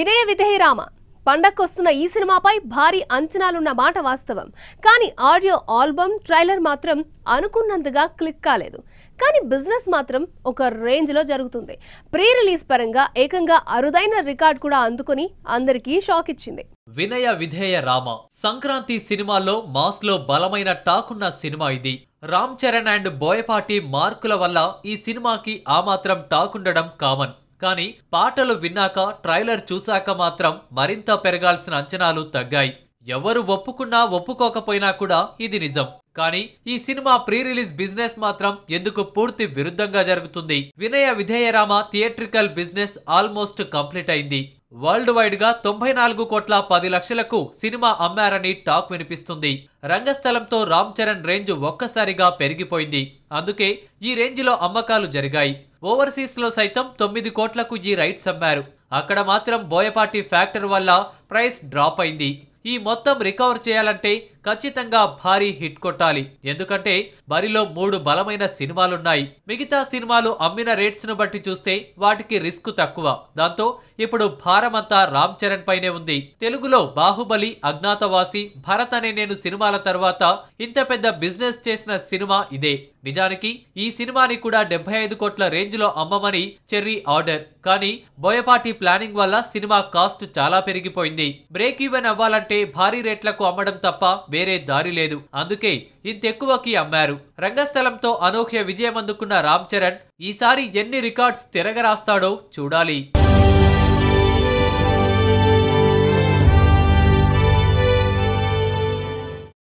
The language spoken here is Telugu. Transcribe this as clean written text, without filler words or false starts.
వినయ విధేయ రామ పండక్కొస్తున్న ఈ సినిమాపై భారీ అంచనాలున్న మాట వాస్తవం. కానీ ఆడియో ఆల్బమ్ ట్రైలర్ మాత్రం అనుకున్నంతగా క్లిక్ కాలేదు. కానీ బిజినెస్ మాత్రం ఒక రేంజ్ లో జరుగుతుంది. ప్రీ రిలీజ్ పరంగా ఏకంగా అరుదైన రికార్డ్ కూడా అందుకొని అందరికీ షాక్ ఇచ్చింది. వినయ విధేయ రామ సంక్రాంతి సినిమాల్లో మాస్ లో బలమైన టాకున్న సినిమా ఇది. రామ్ చరణ్ అండ్ బోయపాటి మార్కుల వల్ల ఈ సినిమాకి ఆ మాత్రం టాకుండడం కామన్. కానీ పాటలు విన్నాక ట్రైలర్ చూశాక మాత్రం మరింత పెరగాల్సిన అంచనాలు తగ్గాయి. ఎవరు ఒప్పుకున్నా ఒప్పుకోకపోయినా కూడా ఇది నిజం. కానీ ఈ సినిమా ప్రీ రిలీజ్ బిజినెస్ మాత్రం ఎందుకు పూర్తి విరుద్ధంగా జరుగుతుంది. వినయ విధేయరామ థియేట్రికల్ బిజినెస్ ఆల్మోస్ట్ కంప్లీట్ అయింది. వరల్డ్ వైడ్ గా 94,10,00,000కు సినిమా అమ్మారని టాక్ వినిపిస్తుంది. రంగస్థలంతో రామ్ చరణ్ రేంజ్ ఒక్కసారిగా పెరిగిపోయింది. అందుకే ఈ రేంజ్ లో అమ్మకాలు జరిగాయి. ఓవర్సీస్ లో సైతం 9 కోట్లకు ఈ రైట్స్ అమ్మారు. అక్కడ మాత్రం బోయపాటి ఫ్యాక్టర్ వల్ల ప్రైస్ డ్రాప్ అయింది. ఈ మొత్తం రికవర్ చేయాలంటే ఖచ్చితంగా భారీ హిట్ కొట్టాలి. ఎందుకంటే బరిలో 3 బలమైన సినిమాలున్నాయి. మిగతా సినిమాలు అమ్మిన రేట్స్ ను బట్టి చూస్తే వాటికి రిస్క్ తక్కువ. దాంతో ఇప్పుడు భారమంతా రామ్ చరణ్ పైనే ఉంది. తెలుగులో బాహుబలి, అజ్ఞాతవాసి, భరత్ అనే నేను సినిమాల తర్వాత ఇంత పెద్ద బిజినెస్ చేసిన సినిమా ఇదే. నిజానికి ఈ సినిమాని కూడా 75 కోట్ల రేంజ్ లో అమ్మమని చెర్రీ ఆర్డర్. కానీ బోయపాటి ప్లానింగ్ వల్ల సినిమా కాస్ట్ చాలా పెరిగిపోయింది. బ్రేక్ ఈవెన్ అవ్వాలంటే భారీ రేట్లకు అమ్మడం తప్ప వేరే దారి లేదు. అందుకే ఇంతెక్కువకి అమ్మారు. రంగస్థలంతో అనూహ్య విజయం అందుకున్న రామ్ చరణ్ ఈసారి ఎన్ని రికార్డ్స్ తిరగరాస్తాడో చూడాలి.